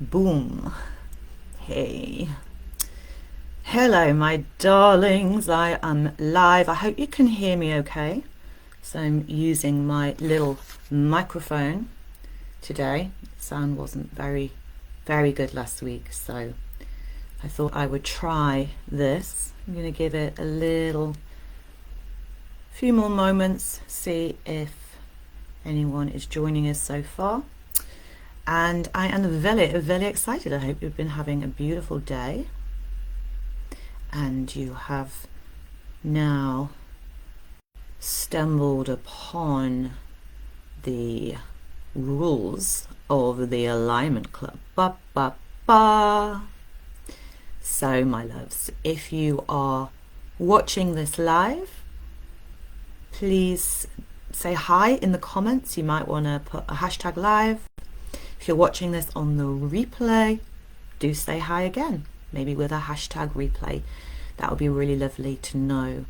Boom. Hey. Hello, my darlings. I am live. I hope you can hear me okay. So I'm using my little microphone today. Sound wasn't very good last week, so I thought I would try this. I'm going to give it a few more moments, see if anyone is joining us so far. And I am very excited. I hope you've been having a beautiful day and you have now stumbled upon the rules of the Alignment Club. Ba, ba, ba. So, my loves, if you are watching this live, please say hi in the comments. You might want to put a hashtag live. If you're watching this on the replay, do say hi again, maybe with a hashtag replay. That would be really lovely to know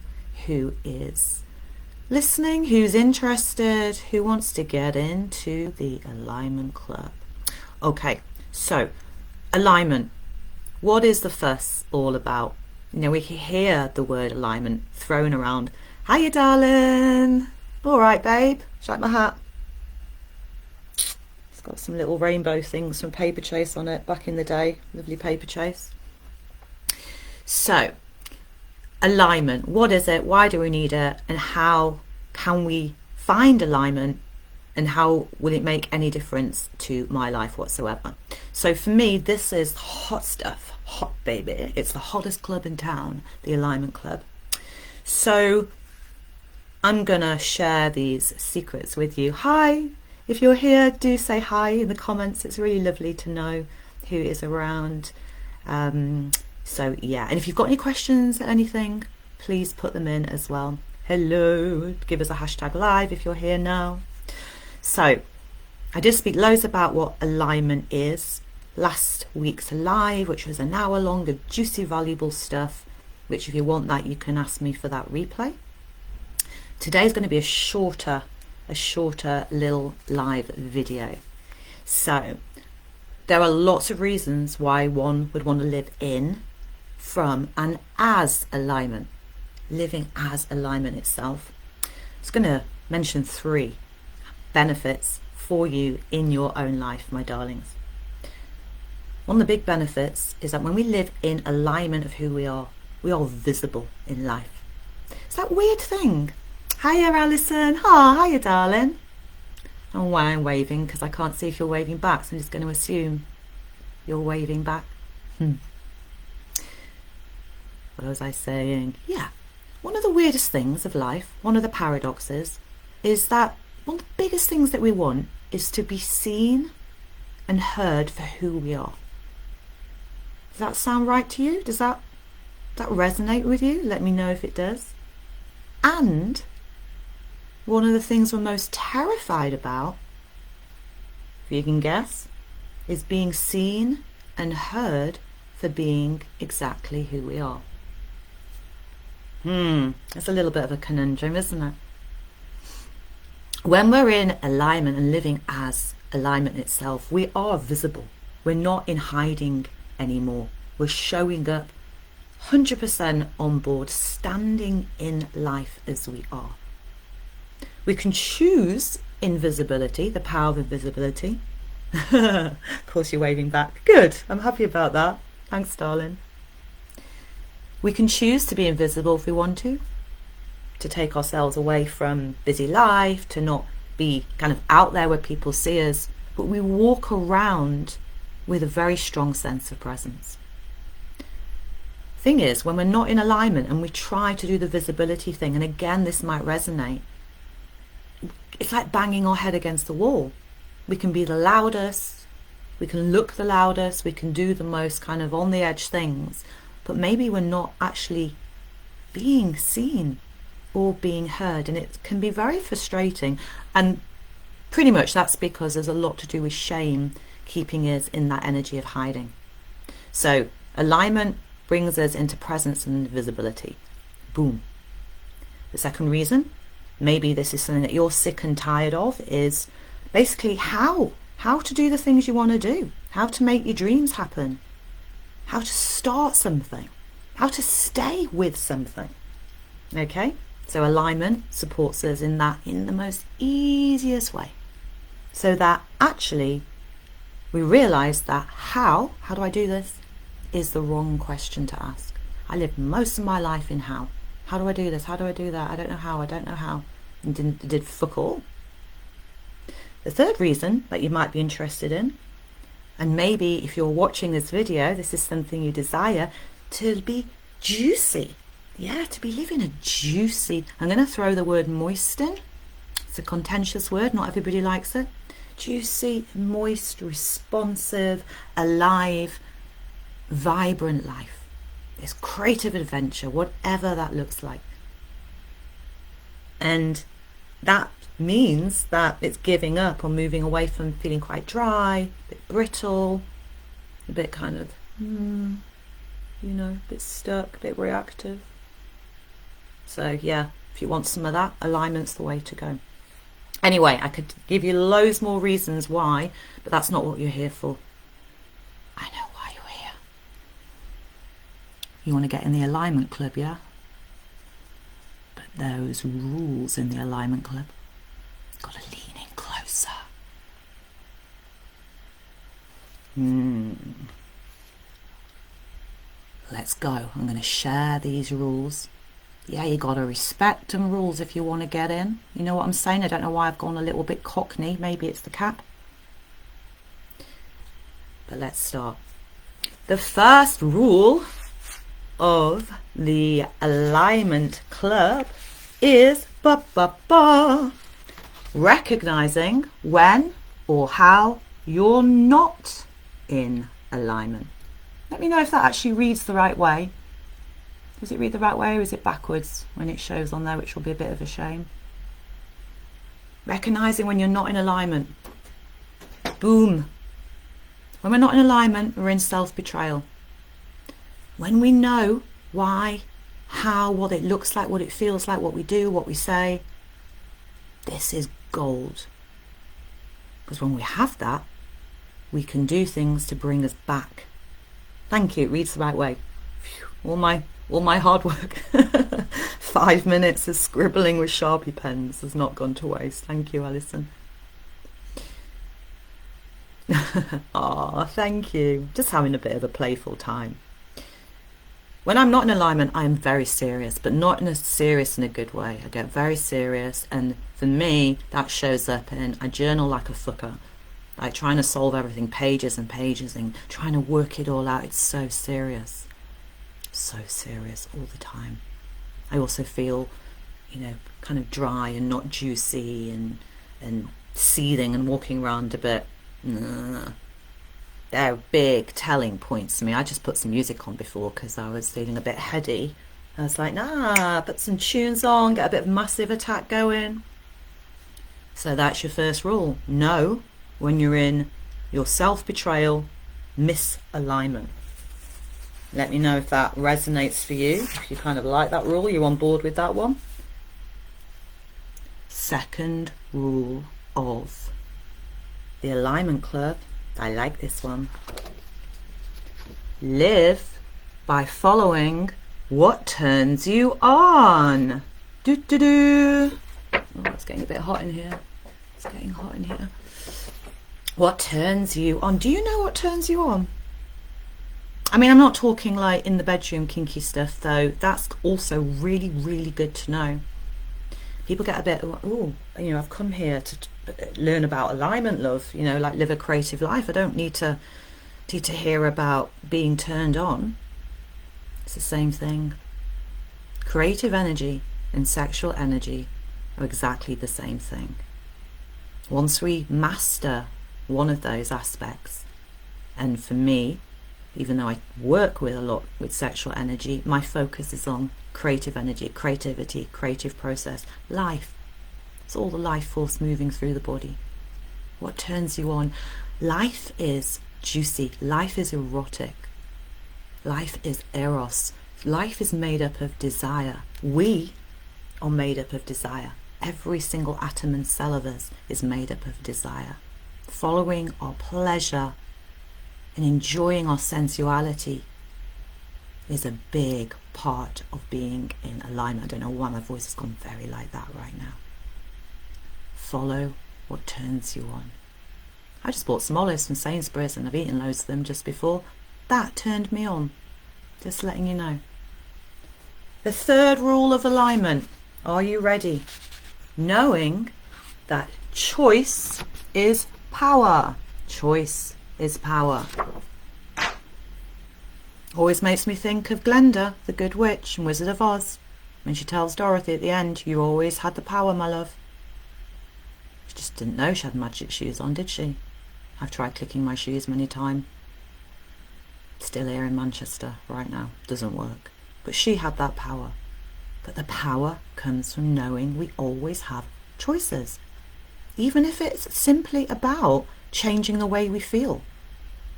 who is listening, who's interested, who wants to get into the Alignment Club. Okay, so alignment. What is the fuss all about? You know, we can hear the word alignment thrown around. Hiya, darling. All right, babe. Shall I like my hat? It's got some little rainbow things from Paper Chase on it back in the day. Lovely Paper Chase. So, alignment. What is it? Why do we need it? And how can we find alignment? And how will it make any difference to my life whatsoever? So for me, this is hot stuff. Hot, baby. It's the hottest club in town, the Alignment Club. So I'm gonna share these secrets with you. Hi, if you're here, do say hi in the comments. It's really lovely to know who is around. So yeah, and if you've got any questions or anything, please put them in as well. Hello, give us a hashtag live if you're here now. So I did speak loads about what alignment is last week's live, which was an hour long of juicy, valuable stuff, which if you want that, you can ask me for that replay. Today's going to be a shorter little live video. So there are lots of reasons why one would want to live in, from, and as alignment. Living as alignment itself. I was going to mention 3 benefits for you in your own life, my darlings. One of the big benefits is that when we live in alignment of who we are visible in life. It's that weird thing. Hiya, Alison. Oh, hiya, darling. I'm waving because I can't see if you're waving back, so I'm just going to assume you're waving back. What was I saying? Yeah. One of the weirdest things of life, one of the paradoxes, is that one of the biggest things that we want is to be seen and heard for who we are. Does that sound right to you? Does that resonate with you? Let me know if it does. And one of the things we're most terrified about, if you can guess, is being seen and heard for being exactly who we are. It's a little bit of a conundrum, isn't it? When we're in alignment and living as alignment itself, we are visible. We're not in hiding anymore. We're showing up 100% on board, standing in life as we are. We can choose invisibility, the power of invisibility. Of course you're waving back. Good, I'm happy about that. Thanks, darling. We can choose to be invisible if we want to take ourselves away from busy life, to not be kind of out there where people see us, but we walk around with a very strong sense of presence. Thing is, when we're not in alignment and we try to do the visibility thing, and again this might resonate, it's like banging our head against the wall. We can be the loudest, we can look the loudest, we can do the most kind of on the edge things, but maybe we're not actually being seen or being heard, and it can be very frustrating. And pretty much that's because there's a lot to do with shame keeping us in that energy of hiding. So alignment brings us into presence and visibility. Boom. The second reason, maybe this is something that you're sick and tired of, is basically how to do the things you want to do. how to make your dreams happen, how to start something, how to stay with something. Okay, so alignment supports us in that in the most easiest way, so that actually we realize that how do I do this is the wrong question to ask. I lived most of my life in how do I do this, how do I do that, I don't know how, and did fuck all. The third reason that you might be interested in, and maybe if you're watching this video, this is something you desire, to be juicy. Yeah, to be living a juicy, I'm going to throw the word moist in. It's a contentious word, not everybody likes it. Juicy, moist, responsive, alive, vibrant life. This creative adventure, whatever that looks like. And that means that it's giving up or moving away from feeling quite dry, a bit brittle, a bit kind of, a bit stuck, a bit reactive. So yeah, if you want some of that, alignment's the way to go. Anyway, I could give you loads more reasons why, but that's not what you're here for. I know why you're here. You want to get in the alignment club, yeah? But those rules in the alignment club, got to lean in closer. Let's go. I'm going to share these rules. Yeah, you got to respect them rules if you want to get in. You know what I'm saying? I don't know why I've gone a little bit cockney. Maybe it's the cap. But let's start. The first rule of the alignment club is recognizing when or how you're not in alignment. Let me know if that actually reads the right way. Does it read the right way, or is it backwards when it shows on there, which will be a bit of a shame? Recognizing when you're not in alignment. Boom. When we're not in alignment, we're in self-betrayal. When we know why, how, what it looks like, what it feels like, what we do, what we say, this is gold. Because when we have that, we can do things to bring us back. Thank you, it reads the right way. Phew, all my hard work, 5 minutes of scribbling with Sharpie pens has not gone to waste. Thank you, Alison. Aw, thank you. Just having a bit of a playful time. When I'm not in alignment, I am very serious, but not in a good way. I get very serious, and for me, that shows up in I journal like a fucker. Like trying to solve everything, pages and pages, and trying to work it all out. It's so serious. So serious all the time. I also feel, kind of dry and not juicy and seething and walking around a bit. They're big telling points to me. I just put some music on before because I was feeling a bit heady. I was like, put some tunes on, get a bit of massive attack going. So that's your first rule. Know when you're in your self-betrayal, misalignment. Let me know if that resonates for you, if you kind of like that rule, you're on board with that one. Second rule of the alignment club, I like this one. Live by following what turns you on. Oh, it's getting a bit hot in here. It's getting hot in here. What turns you on? Do you know what turns you on? I mean, I'm not talking like in the bedroom kinky stuff, though. That's also really, really good to know. People get a bit, I've come here to learn about alignment, love, like live a creative life. I don't need to hear about being turned on. It's the same thing. Creative energy and sexual energy are exactly the same thing. Once we master one of those aspects, and for me, even though I work with a lot with sexual energy, my focus is on creative energy, creativity, creative process, life. It's all the life force moving through the body. What turns you on? Life is juicy. Life is erotic. Life is eros. Life is made up of desire. We are made up of desire. Every single atom and cell of us is made up of desire. Following our pleasure and enjoying our sensuality is a big part of being in alignment. I don't know why my voice has gone very like that right now. Follow what turns you on. I just bought some olives from Sainsbury's and I've eaten loads of them just before. That turned me on. Just letting you know. The third rule of alignment. Are you ready? Knowing that choice is power. Choice is power. Always makes me think of Glenda, the Good Witch in Wizard of Oz, when she tells Dorothy at the end, you always had the power, my love. She just didn't know she had magic shoes on, did she? I've tried clicking my shoes many times. Still here in Manchester right now. Doesn't work. But she had that power. But the power comes from knowing we always have choices. Even if it's simply about changing the way we feel,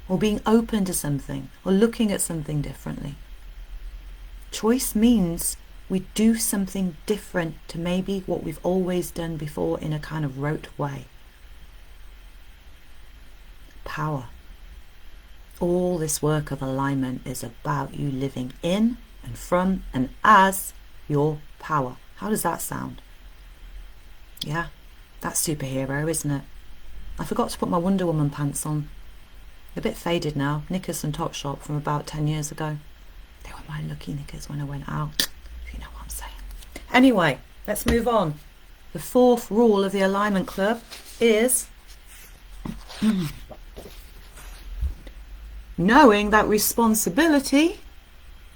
or being open to something, or looking at something differently. Choice means we do something different to maybe what we've always done before in a kind of rote way. Power. All this work of alignment is about you living in and from and as your power. How does that sound? Yeah, that's superhero, isn't it? I forgot to put my Wonder Woman pants on. A bit faded now. Knickers from Topshop from about 10 years ago. They were my lucky knickers when I went out. If you know what I'm saying. Anyway, let's move on. The fourth rule of the Alignment Club is knowing that responsibility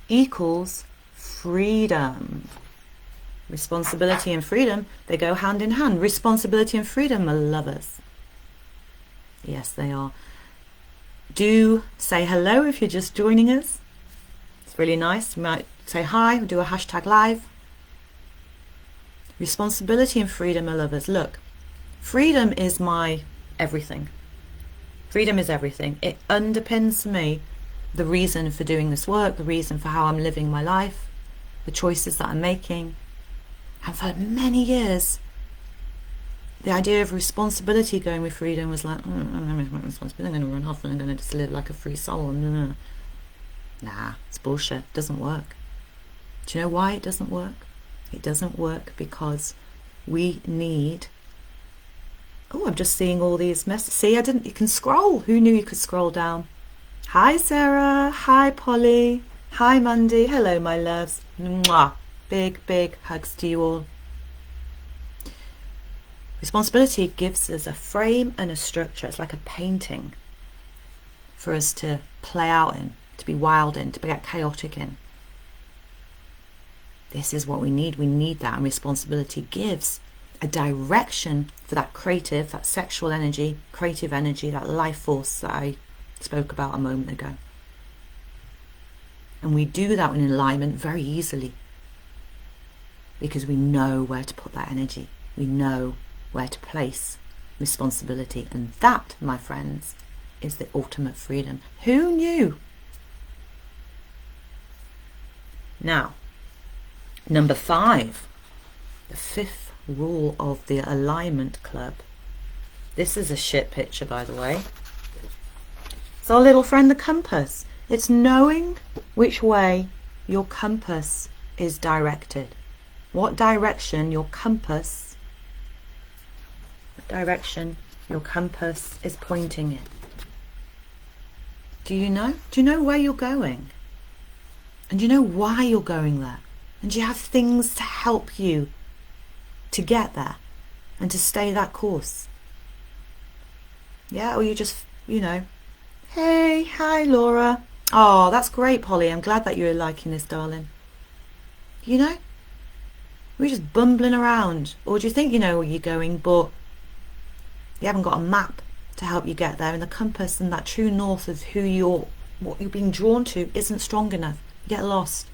equals freedom. Responsibility and freedom, they go hand in hand. Responsibility and freedom are lovers. Yes, they are. Do say hello if you're just joining us. It's really nice. You might say hi or do a hashtag live. Responsibility and freedom are lovers. Look, freedom is my everything. Freedom is everything. It underpins for me the reason for doing this work, the reason for how I'm living my life, the choices that I'm making. And for many years, the idea of responsibility going with freedom was like, I'm responsibility, I'm going to run off and I'm going to just live like a free soul. Nah, it's bullshit. It doesn't work. Do you know why it doesn't work? It doesn't work because we need... Oh, I'm just seeing all these messages. See, you can scroll. Who knew you could scroll down? Hi, Sarah. Hi, Polly. Hi, Mandy. Hello, my loves. Mwah. Big, big hugs to you all. Responsibility gives us a frame and a structure. It's like a painting for us to play out in, to be wild in, to get chaotic in. This is what we need. We need that. And responsibility gives a direction for that creative, that sexual energy, creative energy, that life force that I spoke about a moment ago. And we do that in alignment very easily because we know where to put that energy. We know where to place responsibility. And that, my friends, is the ultimate freedom. Who knew? Now, number 5, the 5th rule of the Alignment Club. This is a shit picture, by the way. It's our little friend, the compass. It's knowing which way your compass is directed. What direction your compass is pointing in. Do you know? Do you know where you're going? And do you know why you're going there? And do you have things to help you to get there and to stay that course? Yeah, or you just, hey, hi, Laura. Oh, that's great, Polly. I'm glad that you're liking this, darling. We're just bumbling around. Or do you think you know where you're going, but you haven't got a map to help you get there, and the compass and that true north of what you're being drawn to isn't strong enough. You get lost.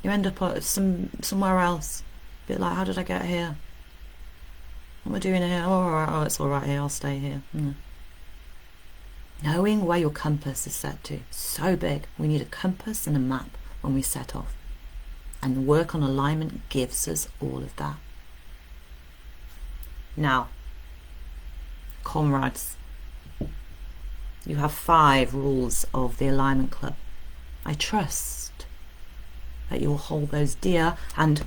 You end up at somewhere else. A bit like, how did I get here? What am I doing here? Oh, it's all right here. I'll stay here. Knowing where your compass is set to, so big. We need a compass and a map when we set off. And work on alignment gives us all of that. Now, comrades, You have 5 rules of the Alignment Club. I trust that you will hold those dear and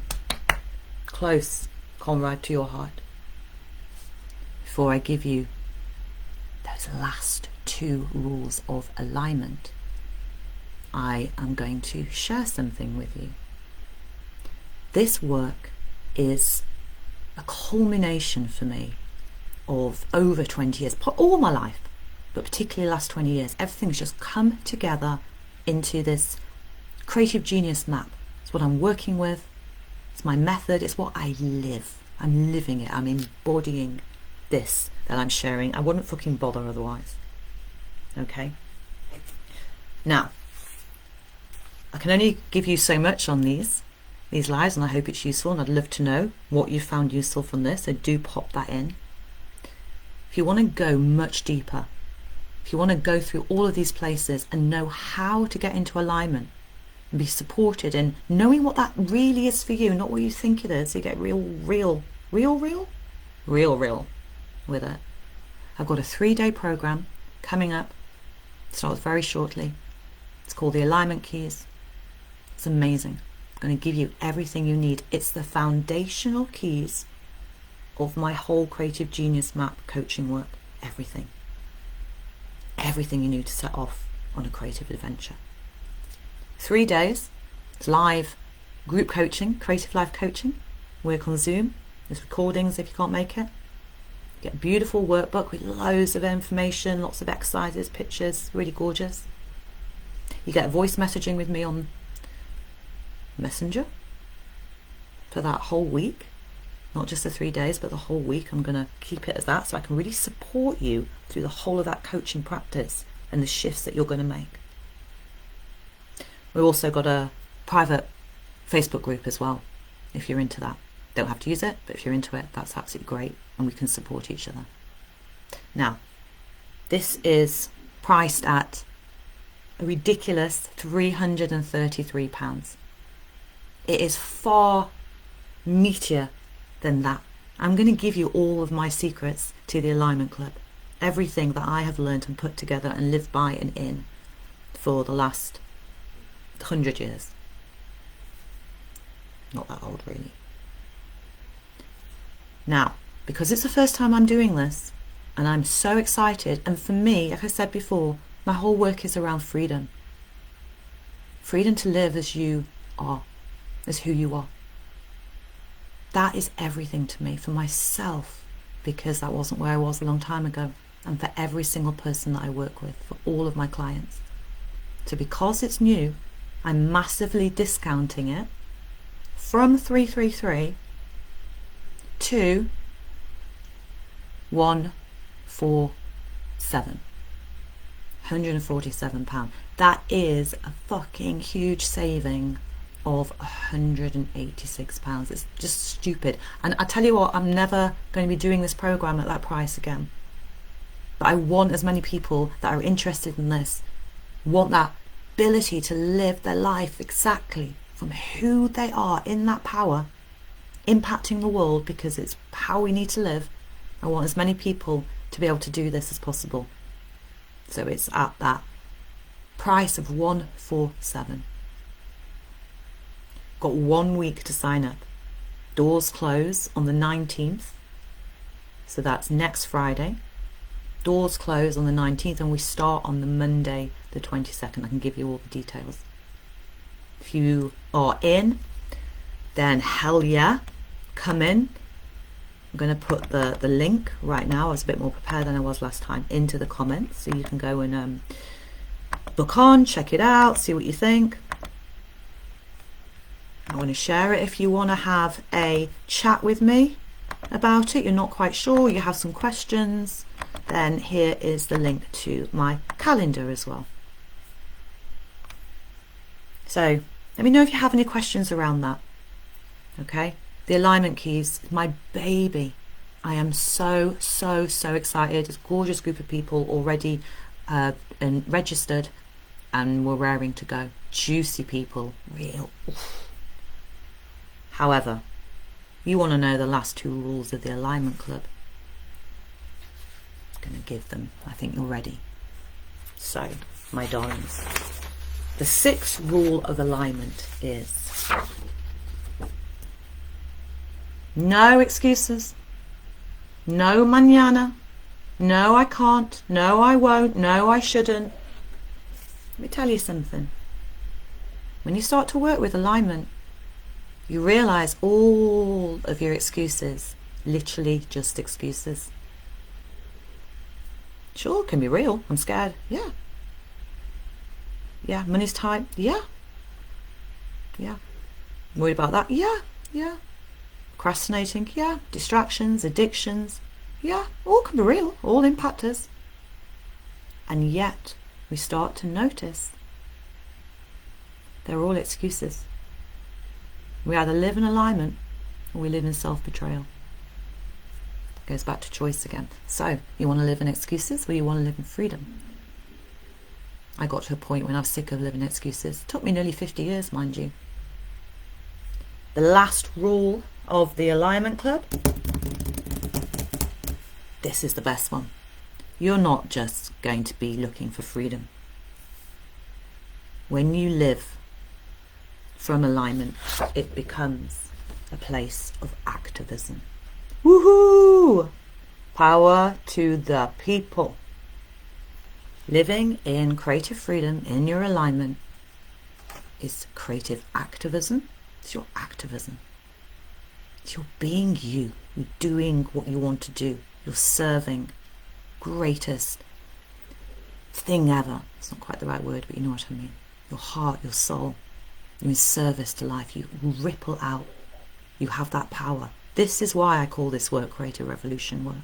close, comrade, to your heart. Before I give you those last 2 rules of alignment, I am going to share something with you. This work is a culmination for me of over 20 years, all my life, but particularly the last 20 years. Everything's just come together into this creative genius map. It's what I'm working with, it's my method, it's what I live. I'm living it, I'm embodying this that I'm sharing. I wouldn't fucking bother otherwise. Okay? Now, I can only give you so much on these lives, and I hope it's useful, and I'd love to know what you found useful from this, so do pop that in. If you want to go much deeper, if you want to go through all of these places and know how to get into alignment and be supported in knowing what that really is for you, not what you think it is, so you get real with it. I've got a 3-day program coming up, starts very shortly. It's called the Alignment Keys. It's amazing. I'm going to give you everything you need. It's the foundational keys of my whole creative genius map coaching work. Everything you need to set off on a creative adventure. 3 days. It's live group coaching, creative live coaching. Work on Zoom. There's recordings if you can't make it. Get a beautiful workbook with loads of information, lots of exercises, pictures, really gorgeous. You get voice messaging with me on Messenger for that whole week. Not just the 3 days, but the whole week. I'm going to keep it as that so I can really support you through the whole of that coaching practice and the shifts that you're going to make. We've also got a private Facebook group as well, if you're into that. Don't have to use it, but if you're into it, that's absolutely great, and we can support each other. Now, this is priced at a ridiculous £333. It is far meatier than that. I'm going to give you all of my secrets to the Alignment Club. Everything that I have learned and put together and lived by and in for the last 100 years. Not that old, really. Now, because it's the first time I'm doing this, and I'm so excited, and for me, like I said before, my whole work is around freedom. Freedom to live as you are, as who you are. That is everything to me, for myself, because that wasn't where I was a long time ago, and for every single person that I work with, for all of my clients. So because it's new, I'm massively discounting it from 333 to 147. £147. That is a fucking huge saving of £186. It's just stupid. And I tell you what, I'm never going to be doing this program at that price again. But I want as many people that are interested in this, want that ability to live their life exactly from who they are in that power, impacting the world, because it's how we need to live. I want as many people to be able to do this as possible. So it's at that price of 147. Got 1 week to sign up. Doors close on the 19th. So that's next Friday. Doors close on the 19th and we start on the Monday the 22nd. I can give you all the details. If you are in, then hell yeah, come in. I'm going to put the link right now. I was a bit more prepared than I was last time into the comments, so you can go and book on, check it out, see what you think. I want to share it. If you want to have a chat with me about it, you're not quite sure, you have some questions, then here is the link to my calendar as well. So let me know if you have any questions around that. Okay, the alignment keys, my baby. I am so excited. It's a gorgeous group of people already and registered, and we're raring to go. Juicy people, real. Oof. However, you want to know the last 2 rules of the Alignment Club. I'm going to give them. I think you're ready. So, my darlings, the 6th rule of alignment is no excuses, no mañana, no I can't, no I won't, no I shouldn't. Let me tell you something. When you start to work with alignment, you realize all of your excuses, literally just excuses. Sure, it can be real. I'm scared. Yeah. Yeah. Money's tight. Yeah. Yeah. Worried about that. Yeah. Yeah. Procrastinating. Yeah. Distractions, addictions. Yeah. All can be real. All impact us. And yet we start to notice they're all excuses. We either live in alignment or we live in self-betrayal. Goes back to choice again. So, you want to live in excuses or you want to live in freedom? I got to a point when I was sick of living in excuses. It took me nearly 50 years, mind you. The last rule of the Alignment Club. This is the best one. You're not just going to be looking for freedom. When you live from alignment, it becomes a place of activism. Woohoo! Power to the people. Living in creative freedom in your alignment is creative activism. It's your activism. It's your being you. You're doing what you want to do. You're serving. Greatest thing ever. It's not quite the right word, but you know what I mean. Your heart, your soul. You're in service to life. You ripple out. You have that power. This is why I call this work creative revolution work.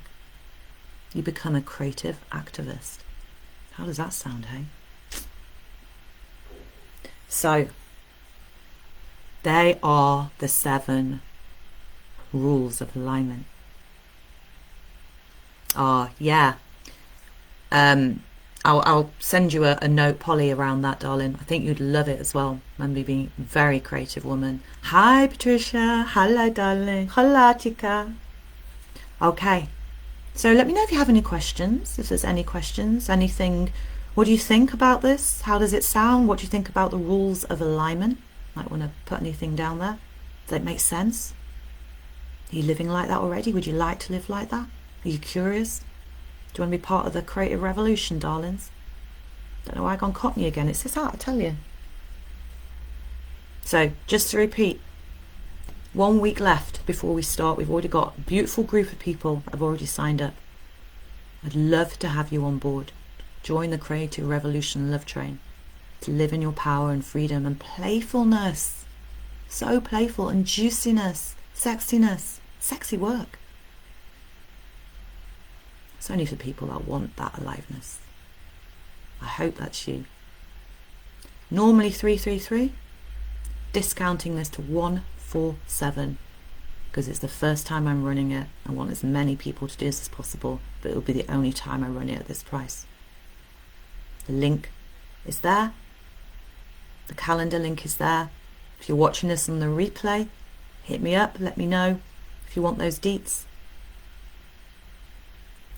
You become a creative activist. How does that sound, hey? So, they are the 7 rules of alignment. Yeah. I'll send you a note, Polly, around that, darling. I think you'd love it as well. Remember being a very creative woman. Hi, Patricia. Hello, darling. Hola, chica. Okay. So let me know if you have any questions, if there's any questions, anything. What do you think about this? How does it sound? What do you think about the rules of alignment? Might want to put anything down there. Does it make sense? Are you living like that already? Would you like to live like that? Are you curious? Do you want to be part of the creative revolution, darlings? Don't know why I gone cockney again. It's this art, I tell you. So, just to repeat, 1 week left before we start. We've already got a beautiful group of people that have already signed up. I'd love to have you on board. Join the creative revolution love train. To live in your power and freedom and playfulness. So playful, and juiciness, sexiness, sexy work. It's only for people that want that aliveness. I hope that's you. Normally 333, discounting this to 147 because it's the first time I'm running it. I want as many people to do this as possible, but it'll be the only time I run it at this price. The link is there. The calendar link is there. If you're watching this on the replay, hit me up, let me know if you want those deets.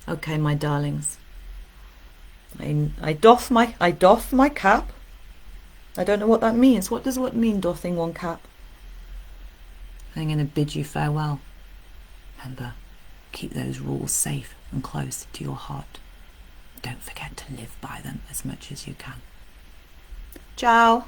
Okay, my darlings. I doff my cap. I don't know what that means. What does what mean, doffing one cap? I'm going to bid you farewell. Remember, keep those rules safe and close to your heart. Don't forget to live by them as much as you can. Ciao.